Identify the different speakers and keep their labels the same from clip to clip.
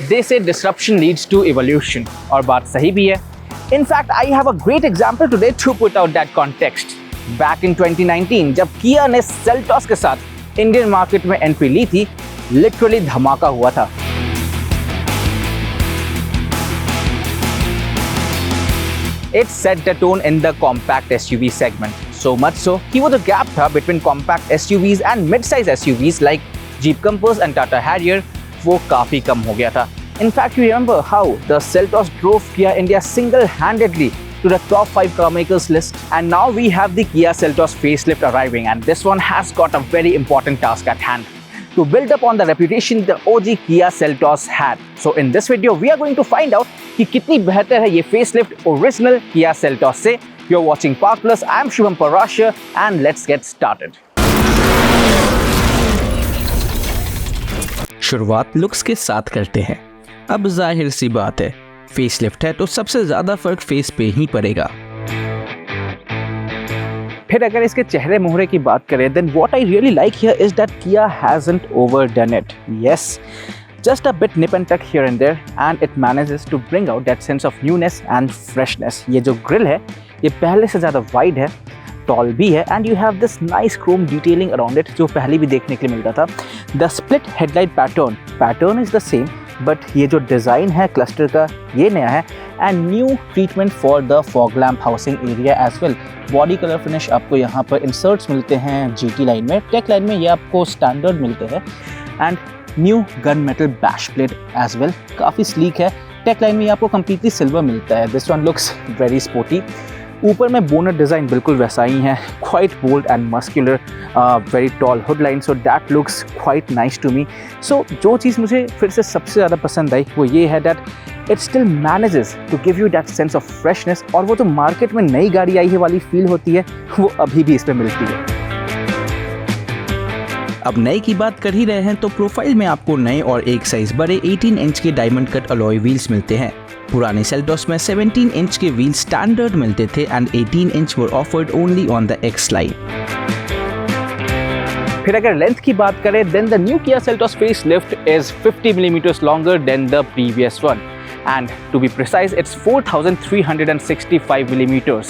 Speaker 1: They say disruption leads to evolution, और बात सही भी है. In fact, I have a great example today to put out that context. Back in 2019, जब Kia ने Seltos के साथ इंडियन मार्केट में एंट्री ली थी, लिटरली धमाका हुआ था. It set the tone in the compact SUV segment. So much so कि वो जो gap था between compact SUVs and mid-size SUVs like Jeep Compass and Tata Harrier, वो काफी कम हो गया था. In fact, you remember how the Seltos drove Kia India single-handedly to the top 5 carmakers list, and now we have the Kia Seltos facelift arriving, and this one has got a very important task at hand to build up on the reputation the OG Kia Seltos had. So in this video, we are going to find out कि कितनी बेहतर है ये facelift original Kia Seltos से. You're watching Park Plus. I'm Shubham Parashar, and let's get started.
Speaker 2: शुरुआत looks के साथ करते हैं. अब जाहिर सी बात है, फेसलिफ्ट है तो सबसे ज्यादा फर्क फेस पे ही पड़ेगा.
Speaker 1: फिर अगर इसके चेहरे मोहरे की बात करें, then what I really like here is that Kia hasn't overdone it. Yes, just a bit nip and tuck here and there, and it manages to bring out that sense of newness and freshness. ये जो grill है, ये पहले से ज़्यादा wide है, toll भी है, and you have this nice chrome detailing around it जो पहले भी देखने के लिए मिलता था. The split headlight pattern is the same, but ये जो डिज़ाइन है क्लस्टर का, ये नया है. And new treatment for the fog lamp housing area as well. Body colour finish आपको यहाँ पर इंसर्ट्स मिलते हैं GT लाइन में. टेक लाइन में ये आपको स्टैंडर्ड मिलते हैं. And new gun metal bash plate as well, काफ़ी स्लीक है. टेक लाइन में ये आपको कम्प्लीटली सिल्वर मिलता है. This one looks very sporty. ऊपर में बोनट डिज़ाइन बिल्कुल वैसा ही है, quite bold and muscular, very tall hood line, so that looks quite nice to me. So जो चीज़ मुझे फिर से सबसे ज़्यादा पसंद आई वो ये है that it still manages to give you that sense of freshness, और वो जो मार्केट में नई गाड़ी आई है वाली फील होती है, वो अभी भी इसमें मिलती है.
Speaker 2: अब नए की बात कर ही रहे हैं तो प्रोफाइल में आपको नए और एक साइज बड़े 18 इंच के डायमंड कट अलॉय व्हील्स मिलते हैं. पुराने सेल्टोस में 17 इंच के व्हील स्टैंडर्ड मिलते थे and 18 inch were offered only on the X line.
Speaker 1: फिर अगर लेंथ की बात करें, then the new Kia Seltos facelift is 50 mm longer than the previous one, and to be precise, it's 4365 mm.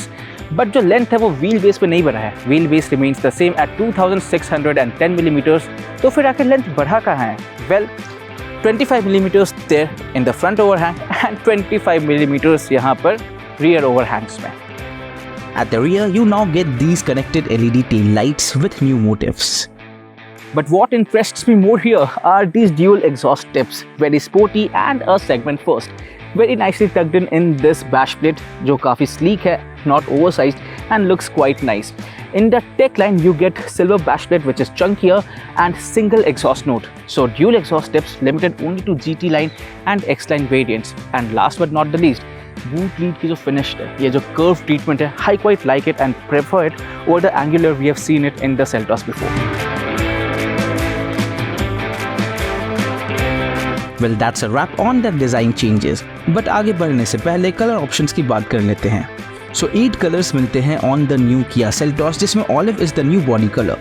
Speaker 1: But जो length है वो wheel base पे नहीं बढ़ा है. Wheel base remains the same at 2610 mm. तो फिर आखिर लेंथ बढ़ा कहाँ है? Well, 25 mm there in the front overhang and 25 mm यहाँ पर rear overhangs में.
Speaker 2: At the rear, you now get these connected LED tail lights with new motifs.
Speaker 1: But what interests me more here are these dual exhaust tips, very sporty and a segment first. Very nicely tucked in this bash plate, जो काफ़ी sleek है, not oversized, and looks quite nice. In the tech line, you get silver bash plate which is chunkier and single exhaust note. So dual exhaust tips limited only to GT line and X line variants. And last but not the least, boot lead की जो finish है, ये जो curve treatment है, I quite like it and prefer it over the angular we have seen it in the Seltos before.
Speaker 2: Well, that's a wrap on the design changes. But आगे बढ़ने से पहले कलर ऑप्शंस की बात कर लेते हैं. So 8 कलर्स मिलते हैं on the new Kia Seltos, जिसमें olive is the new body color.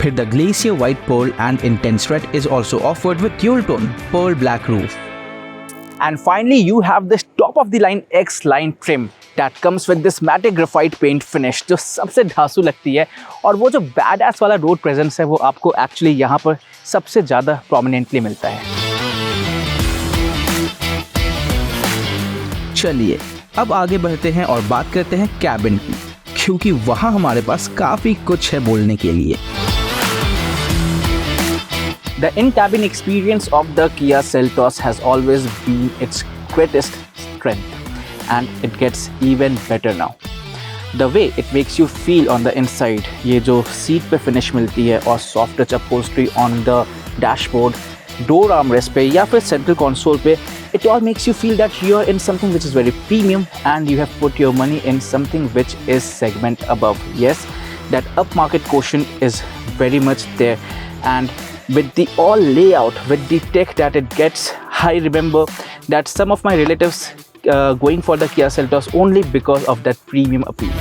Speaker 2: फिर the glacier white pearl and intense red is also offered with dual tone pearl black roof.
Speaker 1: And finally, you have this top of the line X line trim that comes with this matte graphite paint finish, जो सबसे धांसू लगती है. और वो जो badass वाला road presence है, वो आपको actually यहाँ पर सबसे ज़्यादा prominently मिलता है.
Speaker 2: चलिए अब आगे बढ़ते हैं और बात करते हैं कैबिन की, क्योंकि वहां हमारे पास काफी कुछ है बोलने के लिए.
Speaker 1: The in-cabin experience of the Kia Seltos has always been its greatest strength, and it gets even better now. The way it makes you feel on the inside, ये जो सीट पे फिनिश मिलती है और soft touch upholstery on the dashboard, door armrest पे या फिर central console पे, it all makes you feel that you are in something which is very premium and you have put your money in something which is segment above. Yes, that upmarket quotient is very much there, and with the all layout, with the tech that it gets, I remember that some of my relatives going for the Kia Seltos only because of that premium appeal.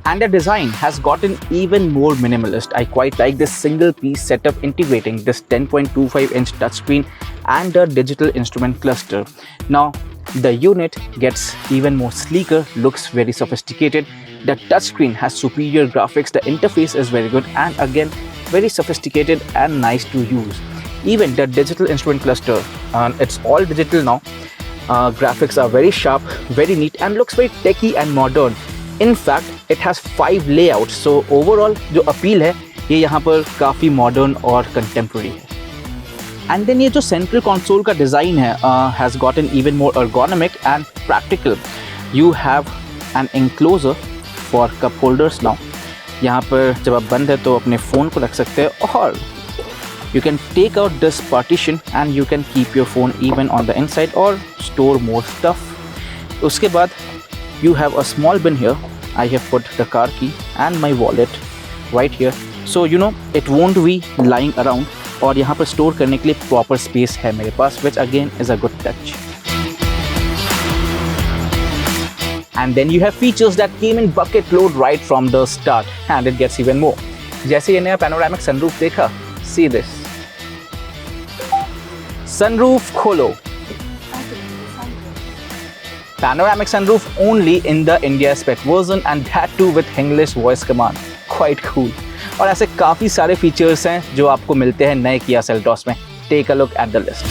Speaker 1: And the design has gotten even more minimalist. I quite like this single piece setup integrating this 10.25-inch touchscreen and a digital instrument cluster. Now, the unit gets even more sleeker, looks very sophisticated. The touchscreen has superior graphics, the interface is very good, and again, very sophisticated and nice to use. Even the digital instrument cluster, it's all digital now. Graphics are very sharp, very neat, and looks very techy and modern. In fact, it has 5 layouts, so overall जो appeal है ये यहाँ पर काफ़ी modern और contemporary है. And then ये जो सेंट्रल कंसोल का डिज़ाइन है has gotten even more ergonomic and practical. You have an enclosure for cup holders now. यहाँ पर जब आप बंद है तो अपने फ़ोन को रख सकते हैं और you can take out this partition and you can keep your phone even on the inside or store more stuff. उसके बाद you have a small bin here. I have put the car key and my wallet right here, so you know it won't be lying around. और यहाँ पर store करने के लिए proper space है मेरे पास, which again is a good touch. And then you have features that came in bucket load right from the start, and it gets even more. जैसे ये नया panoramic sunroof देखा, see this. Sunroof खोलो. Panoramic sunroof only in the India spec version, and that too with English voice command. Quite cool. और ऐसे काफ़ी सारे features हैं जो आपको मिलते हैं नए Kia Seltos में. Take a look at the list.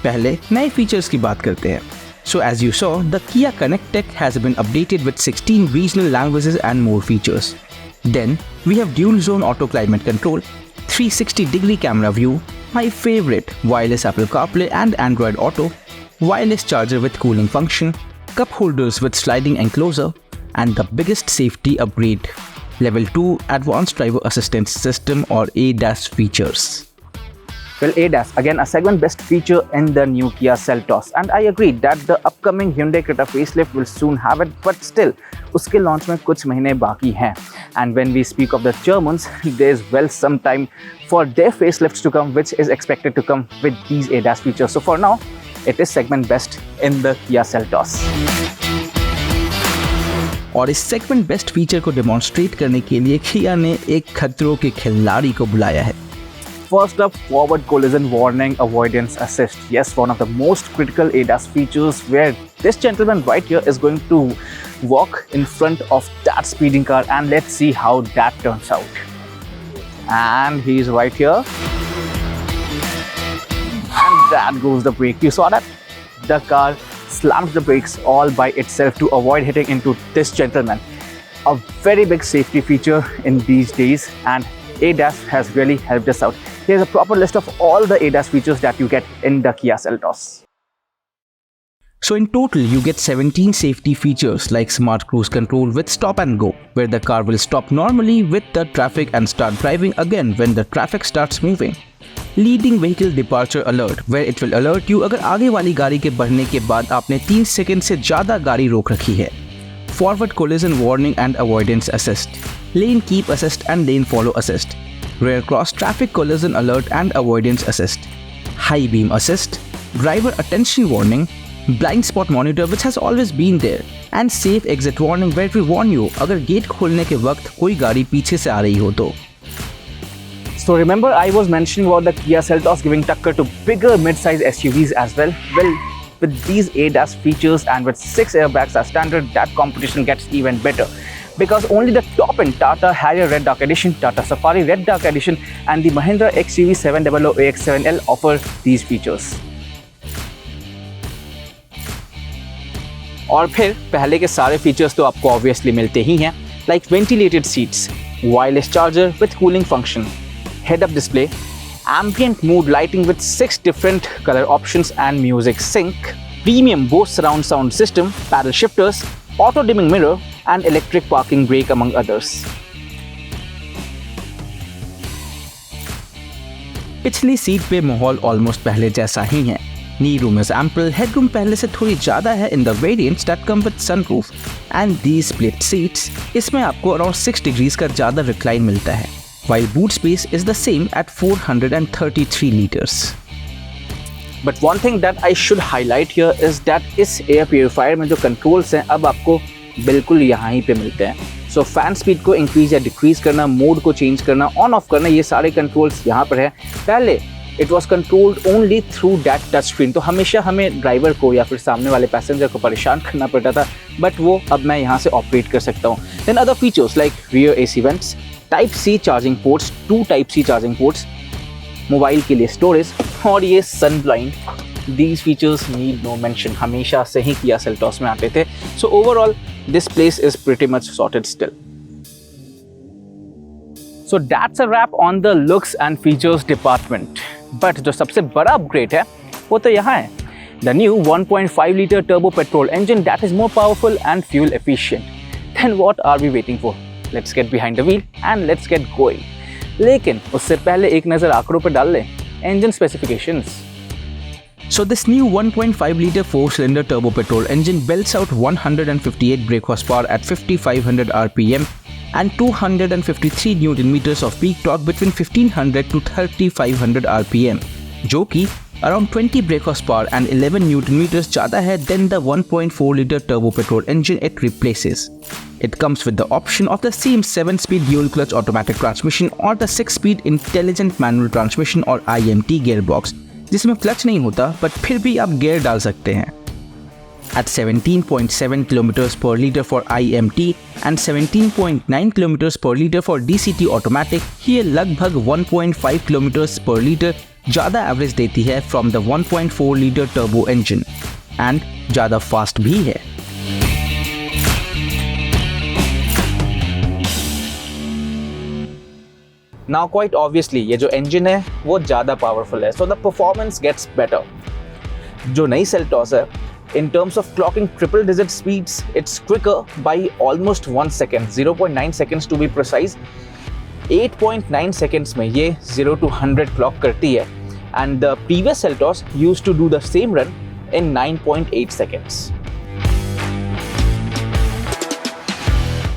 Speaker 2: पहले नए फीचर्स की बात करते हैं. So as you saw, the Kia Connect Tech has been updated with 16 regional languages and more features. Then we have dual zone auto climate control, 360-degree camera view, my favorite, wireless Apple CarPlay and Android Auto, wireless charger with cooling function, cup holders with sliding enclosure, and the biggest safety upgrade, Level 2 Advanced Driver Assistance System or ADAS features.
Speaker 1: Well, ADAS, again a segment best feature in the new Kia Seltos, and I agree that the upcoming Hyundai Creta facelift will soon have it, but still, उसके launch में कुछ महीने बाकी हैं. And when we speak of the Germans, there is well some time for their facelifts to come, which is expected to come with these ADAS features. So for now, it is segment best in the Kia Seltos.
Speaker 2: और इस segment best feature को demonstrate करने के लिए Kia ने एक खतरों के खिलाड़ी को बुलाया है.
Speaker 1: First up, forward collision warning avoidance assist. Yes, one of the most critical ADAS features, where this gentleman right here is going to walk in front of that speeding car, and let's see how that turns out. And he's right here. And that goes the brake. You saw that? The car slams the brakes all by itself to avoid hitting into this gentleman. A very big safety feature in these days, and ADAS has really helped us out. Here's a proper list of all the ADAS features that you get in the Kia Seltos.
Speaker 2: So in total, you get 17 safety features like smart cruise control with stop and go, where the car will stop normally with the traffic and start driving again when the traffic starts moving. Leading vehicle departure alert, where it will alert you अगर आगे वाली गाड़ी के बढ़ने के बाद आपने 3 second से ज़्यादा गाड़ी रोक रखी है. Forward collision warning and avoidance assist, lane keep assist and lane follow assist, rear cross traffic collision alert and avoidance assist, high beam assist, driver attention warning, blind spot monitor which has always been there, and safe exit warning where we warn you अगर gate खोलने के वक्त कोई गाड़ी पीछे से आ रही हो तो.
Speaker 1: So remember I was mentioning about the Kia Seltos giving tucker to bigger mid-size SUVs as well. Well, with these ADAS features and with 6 airbags as standard, that competition gets even better. Because only the top-end Tata Harrier Red Dark Edition, Tata Safari Red Dark Edition and the Mahindra XUV 700 AX7L offer these features. और फिर पहले के सारे features तो आपको obviously मिलते ही हैं, like ventilated seats, wireless charger with cooling function, head-up display, ambient mood lighting with 6 different color options and music sync, premium Bose surround sound system, paddle shifters, auto dimming mirror and electric parking brake among others.
Speaker 2: पिछली seat पे माहौल almost पहले जैसा ही है. Knee room is ample, headroom पहले से थोड़ी ज़्यादा है in the variants that come with sunroof, and these split seats, इसमें आपको around 6 degrees का ज़्यादा recline मिलता है, while boot space is the same at 433 liters.
Speaker 1: But one thing that I should highlight here is that इस air purifier में जो controls हैं अब आपको बिल्कुल यहाँ ही पे मिलते हैं. सो फैन स्पीड को इंक्रीज या डिक्रीज करना, मोड को चेंज करना, ऑन ऑफ करना, ये सारे कंट्रोल्स यहाँ पर है. पहले it was controlled only through that touch screen, तो हमेशा हमें ड्राइवर को या फिर सामने वाले पैसेंजर को परेशान करना पड़ता था, बट वो अब मैं यहाँ से ऑपरेट कर सकता हूँ. Then other features like rear AC vents, type C charging ports, 2 type C charging ports, mobile के लिए स्टोरेज और ये sun blind. These features need no mention, हमेशा से ही Kia Seltos में आते थे. So overall, this place is pretty much sorted still. So that's a wrap on the looks and features department. But जो सबसे बड़ा upgrade है, वो तो यहाँ है. The new 1.5 liter turbo petrol engine that is more powerful and fuel efficient. Then what are we waiting for? Let's get behind the wheel and let's get going. लेकिन उससे पहले एक नज़र आंकड़ों पर डाल लें. Engine specifications.
Speaker 2: So this new 1.5-liter 4-cylinder turbo petrol engine belts out 158 brake horsepower at 5500 RPM and 253 Newton meters of peak torque between 1500 to 3500 RPM, जो कि around 20 brake horsepower and 11 Newton meters ज़्यादा है than the 1.4-liter turbo petrol engine it replaces. It comes with the option of the same 7-speed dual clutch automatic transmission or the 6-speed intelligent manual transmission or IMT gearbox, जिसमें clutch नहीं होता but फिर भी आप gear डाल सकते हैं. At 17.7 km per liter for IMT and 17.9 km per liter for DCT automatic, ये लगभग 1.5 km per liter ज़्यादा एवरेज देती है from the 1.4 liter turbo engine and ज़्यादा फास्ट भी है.
Speaker 1: Now quite obviously ये जो engine है वो ज़्यादा powerful है, so the performance gets better. जो नई Seltos है, in terms of clocking triple digit speeds, it's quicker by almost 1 second, 0.9 seconds to be precise. 8.9 seconds में ये 0 to 100 clock करती है, and the previous Seltos used to do the same run in 9.8 seconds.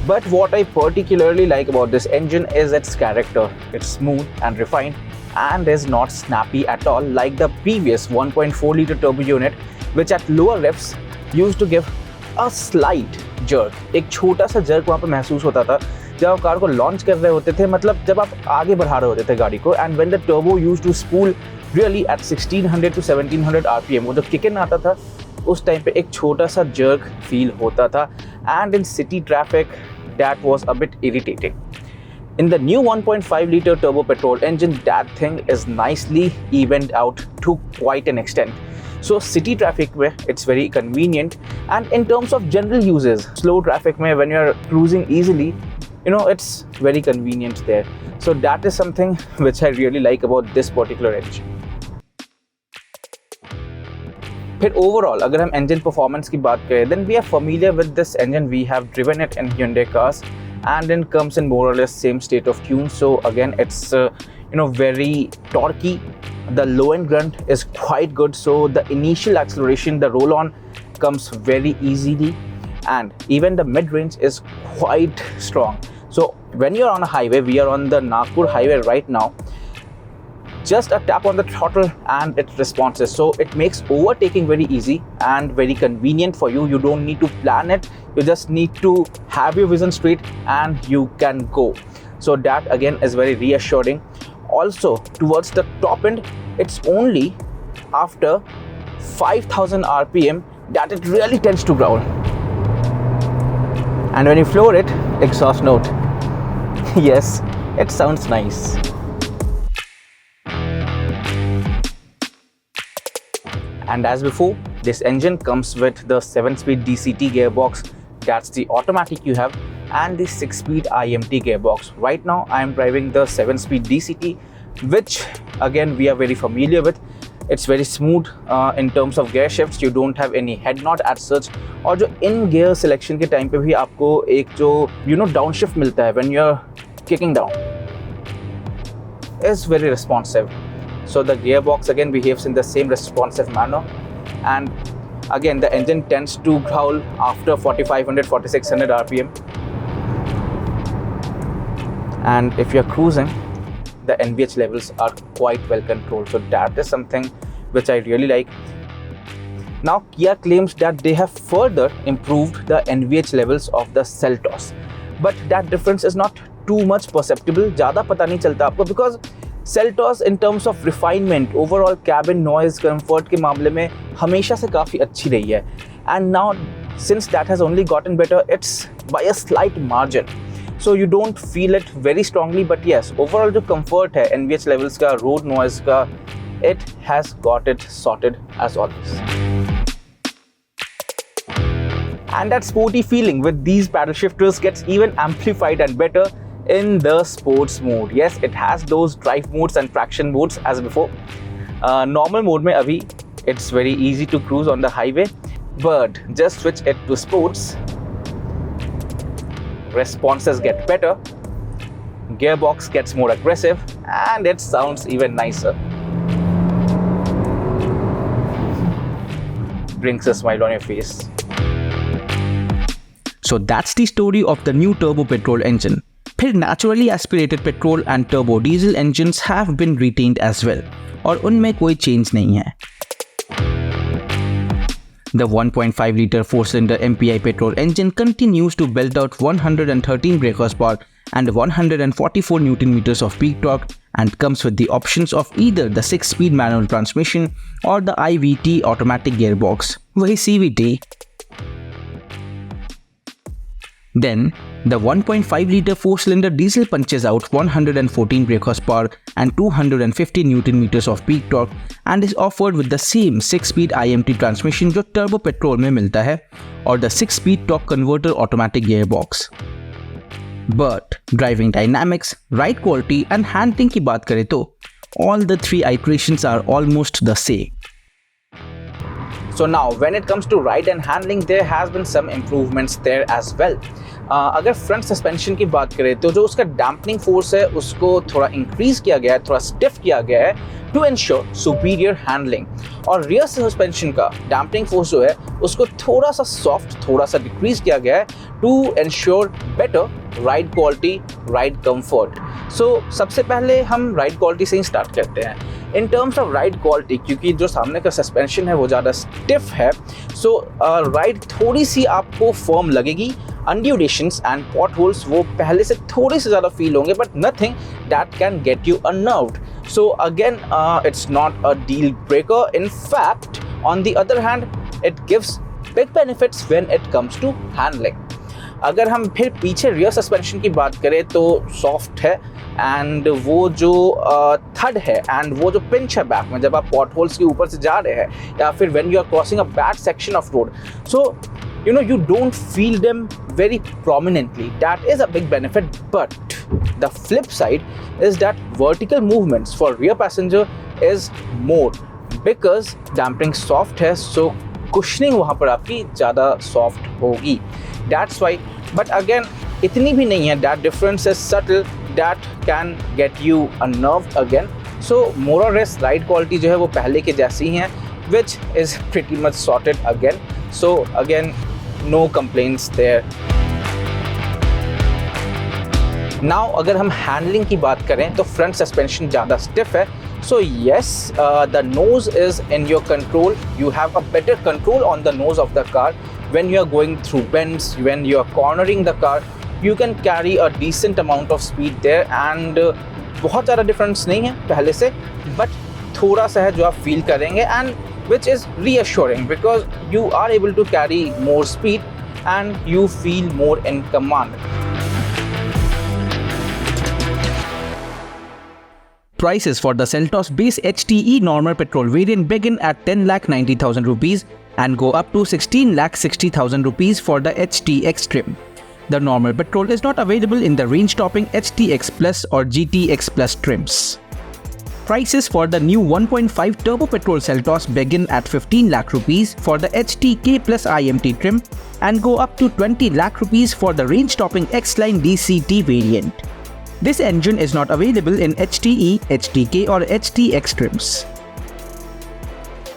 Speaker 1: But what I particularly like about this engine is its character. It's smooth and refined and is not snappy at all like the previous 1.4 liter turbo unit, which at lower revs used to give a slight jerk. एक छोटा सा jerk वहाँ पे महसूस होता था जब आप कार को लॉन्च कर रहे होते थे, मतलब जब आप आगे बढ़ा रहे होते थे गाड़ी को. And when the turbo used to spool really at 1600 to 1700 RPM, वो जो kick in आता था उस टाइम पे एक छोटा सा jerk feel होता था. And in city traffic, that was a bit irritating. In the new 1.5 liter turbo petrol engine, that thing is nicely evened out to quite an extent. So city traffic mein it's very convenient, and in terms of general uses, slow traffic mein when you are cruising easily, you know, it's very convenient there. So that is something which I really like about this particular engine. फिर overall अगर हम engine performance की बात करें, then we are familiar with this engine. We have driven it in Hyundai cars and it comes in more or less same state of tune. So again, it's very torquey. The low end grunt is quite good, so the initial acceleration, the roll on comes very easily, and even the mid range is quite strong. So when you're on a highway, we are on the Nagpur highway right now, just a tap on the throttle and it responses. So it makes overtaking very easy and very convenient for you. You don't need to plan it. You just need to have your vision straight and you can go. So that again is very reassuring. Also towards the top end, it's only after 5000 RPM that it really tends to growl. And when you floor it, exhaust note. Yes, it sounds nice. And as before, this engine comes with the 7-speed DCT gearbox. That's the automatic you have, and the 6-speed IMT gearbox. Right now, I am driving the 7-speed DCT, which again we are very familiar with. It's very smooth in terms of gear shifts. You don't have any head nod as such. और जो in gear selection के time पे भी आपको एक जो downshift मिलता है when you're kicking down is very responsive. So the gearbox again behaves in the same responsive manner, and again the engine tends to growl after 4500 4600 RPM, and if you're cruising, the NVH levels are quite well controlled. So that is something which I really like. Now Kia claims that they have further improved the NVH levels of the Seltos, but that difference is not too much perceptible. ज़्यादा पता नहीं चलता आपको, because Seltos in terms of refinement, overall cabin noise comfort के मामले में हमेशा से काफ़ी अच्छी रही है. And now since that has only gotten better, it's by a slight margin. So you don't feel it very strongly, but yes, overall जो comfort है NVH levels का, road noise का, it has got it sorted as always. And that sporty feeling with these paddle shifters gets even amplified and better in the sports mode. Yes, it has those drive modes and traction modes as before. Normal mode में अभी it's very easy to cruise on the highway, but just switch it to sports. Responses get better, gearbox gets more aggressive, and it sounds even nicer. Brings a smile on your face.
Speaker 2: So that's the story of the new turbo petrol engine. फिर naturally aspirated petrol and turbo diesel engines have been retained as well, और उनमें कोई change नहीं है. The 1.5 liter 4-cylinder MPI petrol engine continues to belt out 113 brake horsepower and 144 Nm of peak torque, and comes with the options of either the 6-speed manual transmission or the IVT automatic gearbox, वही CVT. Then, the 1.5 liter 4-cylinder diesel punches out 114 brake horsepower and 250 Nm of peak torque, and is offered with the same 6-speed IMT transmission जो turbo petrol में मिलता है, और the 6-speed torque converter automatic gearbox. But driving dynamics, ride quality and handling की बात करें तो all the 3 iterations are almost the same.
Speaker 1: So now when it comes to ride and handling, there has been some improvements there as well. अगर front suspension की बात करें तो जो उसका डैम्पनिंग फोर्स है उसको थोड़ा इंक्रीज किया गया है, थोड़ा स्टिफ किया गया है टू एंश्योर सुपीरियर हैंडलिंग. और रियर सस्पेंशन का डैम्पनिंग फोर्स जो है उसको थोड़ा सा सॉफ्ट, थोड़ा सा डिक्रीज किया गया है to ensure better ride quality, ride comfort. So सबसे पहले हम राइड क्वालिटी से ही स्टार्ट करते हैं. In terms of ride quality, क्योंकि जो सामने का सस्पेंशन है वो ज़्यादा स्टिफ है, सो राइड थोड़ी सी आपको फर्म लगेगी. अनड्यूरेशंस एंड पॉट होल्स वो पहले से थोड़े से ज़्यादा फील होंगे, but nothing that can get you unnerved. So again it's not a deal breaker. In fact on the other hand it gives big benefits when it comes to handling. अगर हम फिर पीछे रियर सस्पेंशन की बात करें तो soft है, and वो जो थड है एंड वो जो पिंच है बैक में जब आप पॉट होल्स के ऊपर से जा रहे हैं या फिर when you are crossing a bad section of road, so you don't feel them very prominently. That is a big benefit. But the flip side is that vertical movements for rear passenger is more because damping soft है, so cushioning वहाँ पर आपकी ज़्यादा soft होगी. That's why. But again, इतनी भी नहीं है. That difference is subtle. That can get you unnerved again. So more or less ride quality जो है वो पहले के जैसी ही है, which is pretty much sorted again. So again, no complaints there. Now अगर हम हैंडलिंग की बात करें तो फ्रंट सस्पेंशन ज़्यादा स्टिफ है. So yes, the nose is in your control. You have a better control on the nose of the car when you are going through bends, when you are cornering the car. You can carry a decent amount of speed there, and बहुत ज़्यादा difference नहीं है पहले से, but थोड़ा सा है जो आप फील करेंगे, and which is reassuring because you are able to carry more speed and you feel more in command.
Speaker 2: Prices for the Seltos base HTE normal petrol variant begin at 10,90,000 rupees and go up to 16,60,000 rupees for the HTX trim. The normal petrol is not available in the range-topping HTX Plus or GTX Plus trims. Prices for the new 1.5 turbo petrol Seltos begin at 15 lakh rupees for the HTK Plus IMT trim and go up to 20 lakh rupees for the range-topping X-Line DCT variant. This engine is not available in HTE, HTK or HTX trims.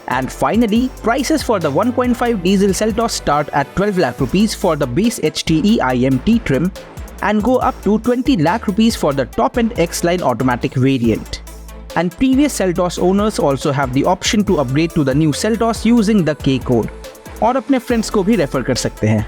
Speaker 2: And finally, prices for the 1.5 diesel Seltos start at 12 lakh rupees for the base HTE IMT trim and go up to 20 lakh rupees for the top-end X-Line automatic variant. and previous Seltos owners also have the option to upgrade to the new Seltos using the K code. और अपने friends को भी refer कर सकते हैं।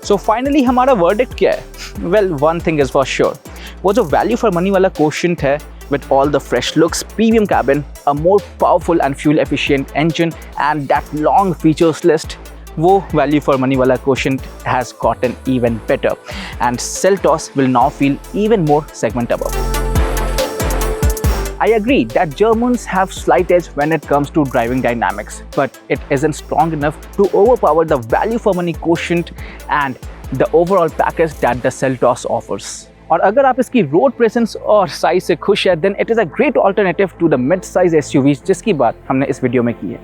Speaker 1: So finally हमारा verdict क्या है? Well, one thing is for sure, वो जो वैल्यू फॉर मनी वाला क्वोशिएंट है with all the fresh looks, premium cabin, a more powerful and fuel efficient engine and that long features list, वो value for money wala quotient has gotten even better and Seltos will now feel even more segment above. I agree that Germans have slight edge when it comes to driving dynamics, but it isn't strong enough to overpower the value for money quotient and the overall package that the Seltos offers. और अगर आप इसकी road presence और size से खुश है, then it is a great alternative to the mid size SUVs जिसकी बात हमने इस वीडियो में की है।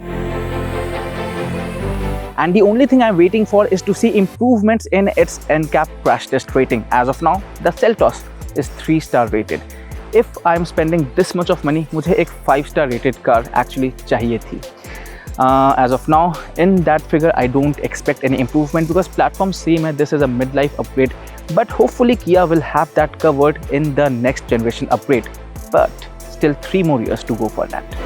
Speaker 1: And the only thing I am waiting for is to see improvements in its NCAP crash test rating. As of now the Seltos is 3 star rated. If I am spending this much of money, मुझे एक 5 star rated car actually चाहिए थी। As of now, in that figure, I don't expect any improvement because platform same hai. This is a midlife upgrade, but hopefully Kia will have that covered in the next generation upgrade. But still 3 more years to go for that.